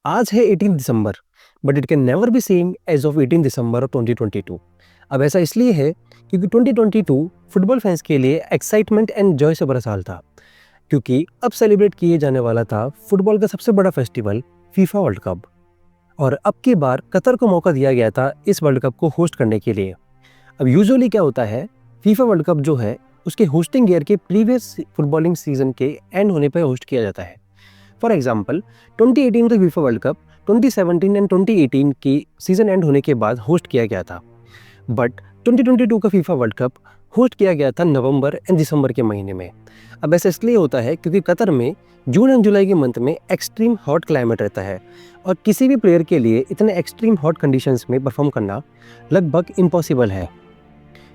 आज है 18 दिसंबर, but it can never be same as of 18 December of 2022। अब ऐसा इसलिए है क्योंकि 2022 फुटबॉल फैंस के लिए एक्साइटमेंट एंड जॉय से भरा साल था, क्योंकि अब सेलिब्रेट किए जाने वाला था फुटबॉल का सबसे बड़ा फेस्टिवल फीफा वर्ल्ड कप। और अब की बार कतर को मौका दिया गया था इस वर्ल्ड कप को होस्ट करने के लिए। अब यूजुअली क्या होता है, फीफा वर्ल्ड कप जो है उसके होस्टिंग ईयर के प्रीवियस फुटबॉलिंग सीजन के एंड होने पर होस्ट किया जाता है। फॉर एग्जाम्पल 2018 का फीफा वर्ल्ड कप 2017 एंड 2018 की सीजन एंड होने के बाद होस्ट किया गया था, बट 2022 का फीफा वर्ल्ड कप होस्ट किया गया था नवंबर एंड दिसंबर के महीने में। अब ऐसा इसलिए होता है क्योंकि कतर में जून एंड जुलाई के मंथ में एक्सट्रीम हॉट क्लाइमेट रहता है और किसी भी प्लेयर के लिए इतने एक्सट्रीम हॉट कंडीशंस में परफॉर्म करना लगभग इम्पॉसिबल है।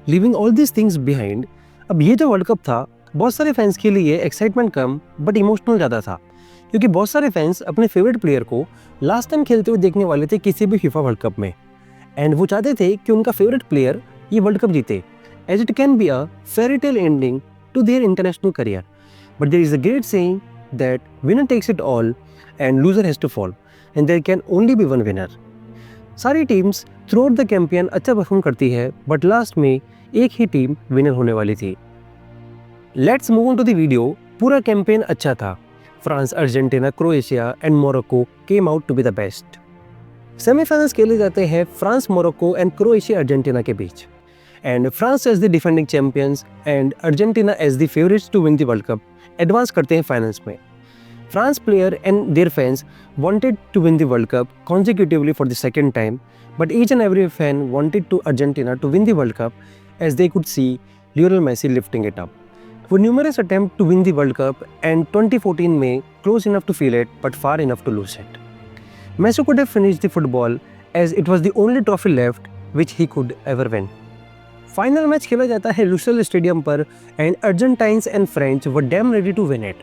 Living all this things behind, अब ये जो वर्ल्ड कप था बहुत सारे फैंस के लिए एक्साइटमेंट कम बट इमोशनल ज़्यादा था, क्योंकि बहुत सारे फैंस अपने फेवरेट प्लेयर को लास्ट टाइम खेलते हुए देखने वाले थे किसी भी फीफा वर्ल्ड कप में, एंड वो चाहते थे कि उनका फेवरेट प्लेयर ये वर्ल्ड कप जीते, as it can be a fairy tale ending to their international career. But there is a great saying that winner takes it all and loser has to fall, and there can only be one winner. सारी teams through out the Campion अच्छा perform करती है, but last में एक ही team winner होने वाली थी। Let's move on to the video. पूरा कैंपेन अच्छा था। France, Argentina, Croatia and Morocco came out to be the best. Semifinals खेले जाते हैं France, Morocco and Croatia, Argentina के बीच, and France as the defending champions and Argentina as the favourites to win the world cup advance करते हैं finals में। France player and their fans wanted to win the world cup consecutively for the second time, but each and every fan wanted to Argentina to win the World Cup as they could see Lionel Messi lifting it up. For numerous attempts to win the World Cup, and 2014 में close enough to feel it but far enough to lose it. Messi could have finished the football as it was the only trophy left which he could ever win. Final match खेला जाता है Lusail stadium पर, and Argentines and French were damn ready to win it.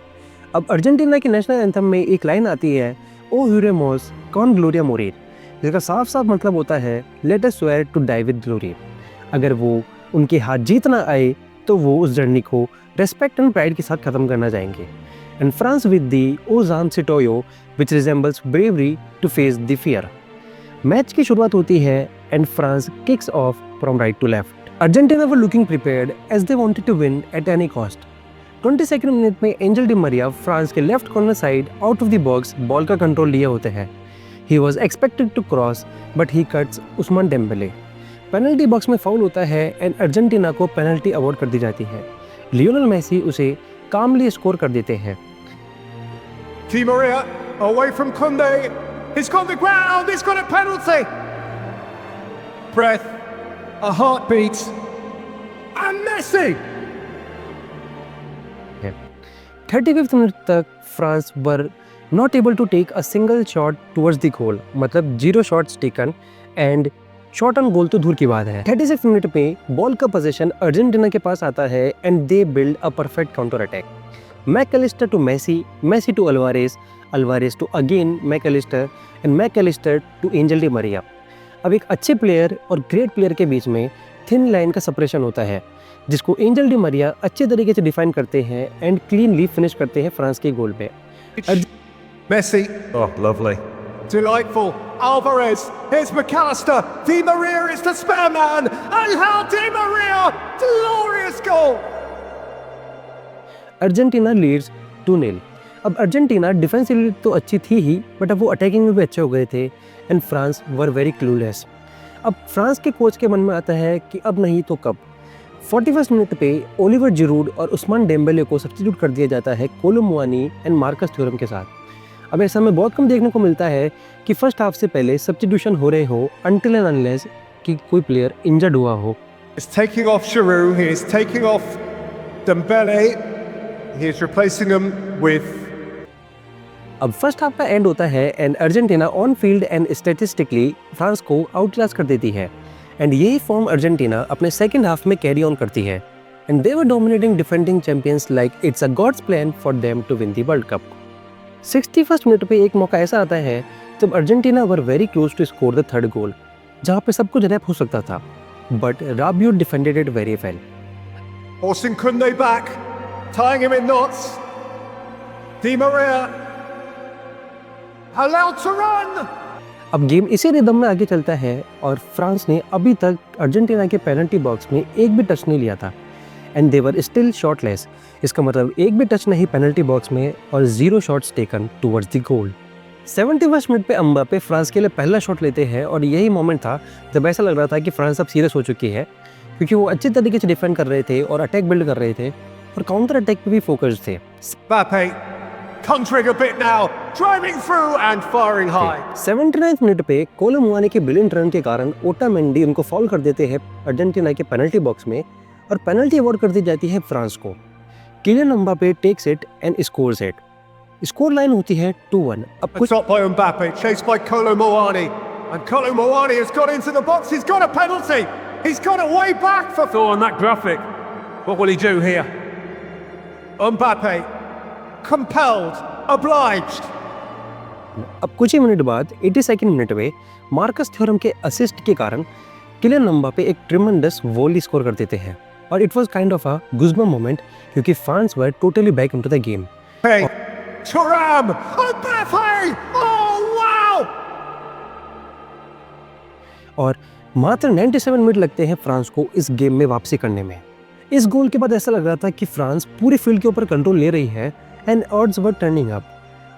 अब Argentina की national anthem में एक line आती है, ओ ह्यूरेमोस कॉन ग्लोरिया मोरिर, जिसका साफ साफ मतलब होता है let us swear to die with glory. अगर वो उनके हाथ जीत ना आए तो वो उस जर्नी को रेस्पेक्ट एंड प्राइड के साथ खत्म करना चाहेंगे। एंड फ्रांस विद दी ओ जान सिटोयो which resembles bravery to face the fear. Match की शुरुआत होती है and France kicks off from right to left. Argentina were looking prepared as they wanted to win at any cost. 22nd minute में Angel Di Maria France के left corner side out of the box ball का control लिए होते हैं। He was expected to cross but he cuts Ousmane Dembele. Penalty box में foul होता है and Argentina को पेनल्टी अवॉर्ड कर दी जाती है। लियोनेल मेसी उसे कामली स्कोर कर देते हैं। Di Maria away from Koundé. He's got the ground. He's got a penalty. Breath, a heartbeat, and Messi. 35th minute तक France were not able to take a single shot towards the goal, मतलब 0 shots taken and shot on goal तो दूर की बात है। 36 minute में ball का position Argentina के पास आता है and they build a perfect counter attack. MacAllister to Messi, Messi to Alvarez, Alvarez to again MacAllister and MacAllister to Angel Di Maria. अब एक अच्छे प्लेयर और ग्रेट प्लेयर के बीच में थिन लाइन का सेपरेशन होता है, जिसको एंजल डी मरिया अच्छे तरीके से डिफाइन करते हैं एंड क्लीनली फिनिश करते हैं फ्रांस के गोल पे। Messi. Oh, lovely. Delightful. Alvarez. Here's McAllister. Di Maria is the spare man. Angel Di Maria. Glorious goal. Argentina leads 2-0। अब अर्जेंटीना डिफेंसिवली तो अच्छी थी ही, बट अब वो अटैकिंग में भी अच्छे हो गए थे and France were very clueless. अब फ्रांस के कोच के मन में आता है कि अब नहीं तो कब। 41 मिनट पे ओलिवर जिरूड और उस्मान डेम्बेले को सब्स्टिट्यूट कर दिया जाता है कोलो मुआनी एंड मार्कस थ्योरम के साथ। अब ऐसा में बहुत कम देखने को मिलता है कि फर्स्ट हाफ से पहले सब्स्टिट्यूशन हो रहे हो अनटिल एंड अनलेस कि कोई प्लेयर इंजर्ड हुआ हो। He's taking off Giroud. He is taking off Dembele. He is replacing them with. अब फर्स्ट हाफ का एंड होता है and Argentina on field and statistically France को आउटक्लास कर देती है, एंड यही फॉर्म अर्जेंटीना अपने सेकंड हाफ में कैरी ऑन करती है and they were dominating defending champions like it's a God's plan for them to win the world cup. 61st minute पे एक मौका ऐसा आता है जब Argentina were very close to score the third गोल, जहां पे सब कुछ रैप हो सकता था, but Rabiot defended it very well. Forcing Koundé back, tying him in knots. Di Maria allowed to run. अब गेम इसी रिदम में आगे चलता है और फ्रांस ने अभी तक अर्जेंटीना के पेनल्टी बॉक्स में एक भी टच नहीं लिया था एंड दे वर स्टिल शॉटलेस। इसका मतलब एक भी टच नहीं पेनल्टी बॉक्स में और 0 shots taken towards the goal. 71 minute पे एम्बापे फ्रांस के लिए पहला शॉट लेते हैं और यही मोमेंट था जब ऐसा लग रहा था कि फ्रांस अब सीरियस हो चुकी है, क्योंकि वो अच्छे तरीके से डिफेंड कर रहे थे और अटैक बिल्ड कर रहे थे और काउंटर अटैक पे भी फोकस्ड थे। Mbappe, countering a bit now, driving through and firing high. 79 minute पे कोलो मुआनी के ब्रिलियंट रन के कारण ओटामेंडी उनको फॉल कर देते हैं अर्जेंटीना के पेनल्टी बॉक्स में और पेनल्टी अवार्ड कर दी जाती है फ्रांस को। Kylian Mbappe takes it and scores it. Score line होती है 2-1। अब A कुछ shot by Mbappe, chased by Kolo Muani. And Kolo Muani has got into the box. He's got a penalty. He's got it way back for Thor on that graphic. What will he do here? Mbappe, compelled, obliged. अब कुछ ही minute बाद 82nd minute में Marcus theorem के assist के कारण Kylian Mbappe एक tremendous volley score कर देते हैं और it was kind of a goosebump moment क्योंकि France were totally back into the game. Hey, Thuram, Mbappe! Oh wow! और मात्र 97 मिनट लगते हैं फ्रांस को इस गेम में वापसी करने में। इस गोल के बाद ऐसा लग रहा था कि फ्रांस पूरी फील्ड के ऊपर कंट्रोल ले रही है and odds were turning up.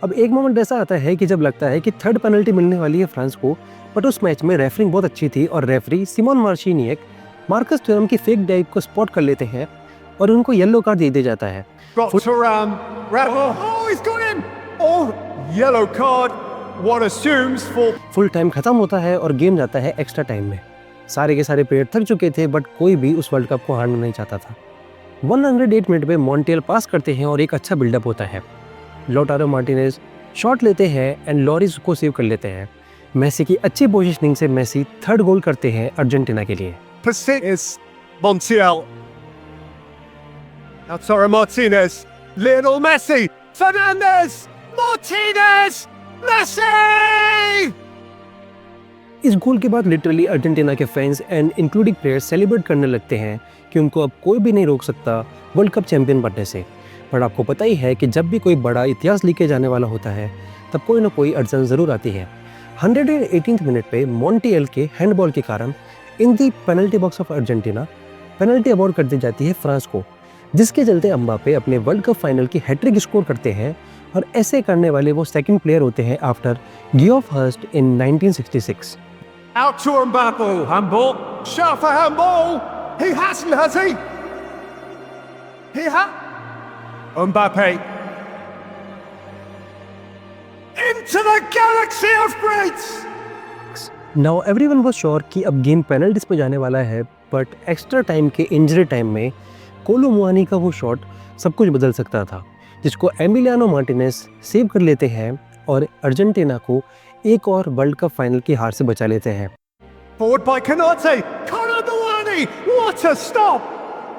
अब एक मोमेंट ऐसा आता है कि जब लगता है कि थर्ड पेनल्टी मिलने वाली है फ्रांस को, बट उस मैच में रेफरिंग बहुत अच्छी थी और रेफरी सिमोन मार्शिनियक मार्कस थ्योरम की फेक डाइव को स्पॉट कर लेते हैं और उनको येलो कार्ड दे दिया जाता है। Got Thuram. Oh, he's got him! Oh, yellow card. One assumes for full time खत्म होता है और गेम जाता है एक्स्ट्रा टाइम में। सारे के सारे प्लेयर थक चुके थे बट कोई भी उस वर्ल्ड कप को हारना नहीं चाहता था। 108 मिनट में मॉन्टियल पास करते हैं और एक अच्छा बिल्डअप होता है। लोटारो मार्टिनेज शॉट लेते हैं एंड लॉरिस को सेव कर लेते हैं। मेसी की अच्छी पोजीशनिंग से मेसी थर्ड गोल करते हैं अर्जेंटीना के लिए। is Montiel. Lautaro Martinez. Lionel Messi. Fernandez. Martinez. Messi! इस गोल के बाद लिटरली अर्जेंटीना के fans and including players celebrate करने लगते हैं कि उनको अब कोई भी नहीं रोक सकता वर्ल्ड कप चैंपियन बनने से। पर आपको पता ही है कि जब भी कोई बड़ा इतिहास लिखे जाने वाला होता है तब कोई ना कोई अड़चन ज़रूर आती है। 118th मिनट पे मॉन्टियल के हैंडबॉल के कारण in the penalty box of Argentina penalty award कर दी जाती है फ्रांस को, जिसके चलते एम्बापे अपने वर्ल्ड कप फाइनल की हैट्रिक स्कोर करते हैं और ऐसे करने वाले वो सेकंड प्लेयर होते हैं after Geoff Hurst in 1966। Out to Mbappe. Handball. Shot for handball. He hasn't, has he? He Mbappe. Into the galaxy of greats. Now everyone was sure कि अब गेम पेनल्टीज पे जाने वाला है, बट एक्स्ट्रा टाइम के injury time में कोलो मुआनी का वो शॉट सब कुछ बदल सकता था, जिसको एमिलियानो मार्टिनेज सेव कर लेते हैं और अर्जेंटीना को एक और वर्ल्ड कप फाइनल की हार से बचा लेते हैं। Forward by Canate. Kolo Muani. What a stop.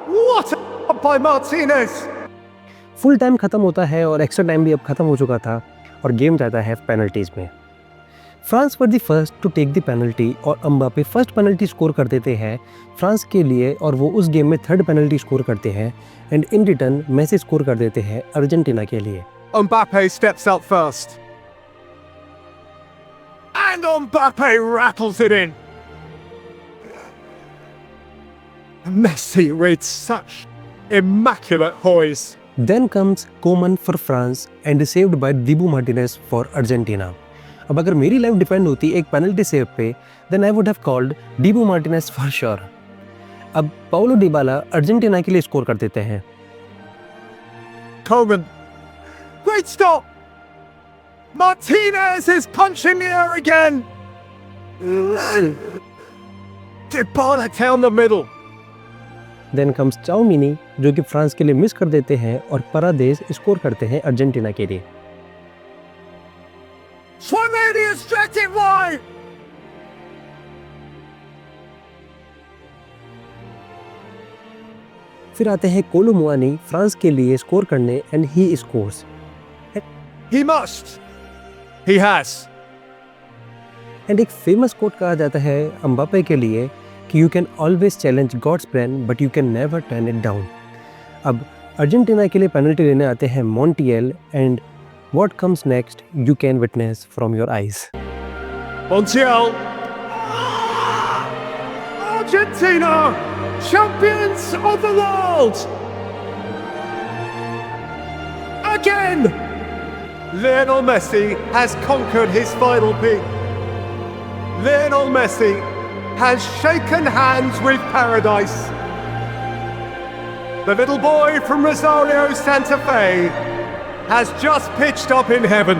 What a stop by Martinez. Full time खत्म होता है और एक्स्ट्रा टाइम भी अब खत्म हो चुका था और गेम जाता है पेनल्टीज में। France were the first to take the penalty और एम्बापे फर्स्ट पेनल्टी स्कोर कर देते हैं फ्रांस के लिए और वो उस गेम में थर्ड पेनल्टी स्कोर करते हैं and in return Messi score कर देते हैं अर्जेंटीना के लिए। Mbappe steps up first. And Mbappe rattles it in. Messi with such immaculate poise. Then comes Coman for France and saved by Dibu Martinez for Argentina. अब अगर मेरी life depend होती एक पेनल्टी सेव पे, then I would have called Dibu Martinez for sure. अब Paulo Dybala Argentina के लिए score कर देते हैं। Coman. Great stop. Martinez is punching the air again. Dybala down the middle. Then comes Chouameni जो कि France के लिए मिस कर देते हैं और परादेस स्कोर करते हैं अर्जेंटीना के लिए। Tchouaméni is stretching wide. फिर आते हैं कोलो मुआनी फ्रांस के लिए स्कोर करने and he scores. He must. He has. And एक फेमस कोट कहा जाता है एम्बापे के लिए कि you can always challenge God's plan but you can never turn it down. अब अर्जेंटीना के लिए पेनल्टी लेने आते हैं Montiel and What comes next, you can witness from your eyes. Montiel. Argentina, champions of the world. Again, Lionel Messi has conquered his final peak. Lionel Messi has shaken hands with paradise. The little boy from Rosario, Santa Fe has just pitched up in heaven.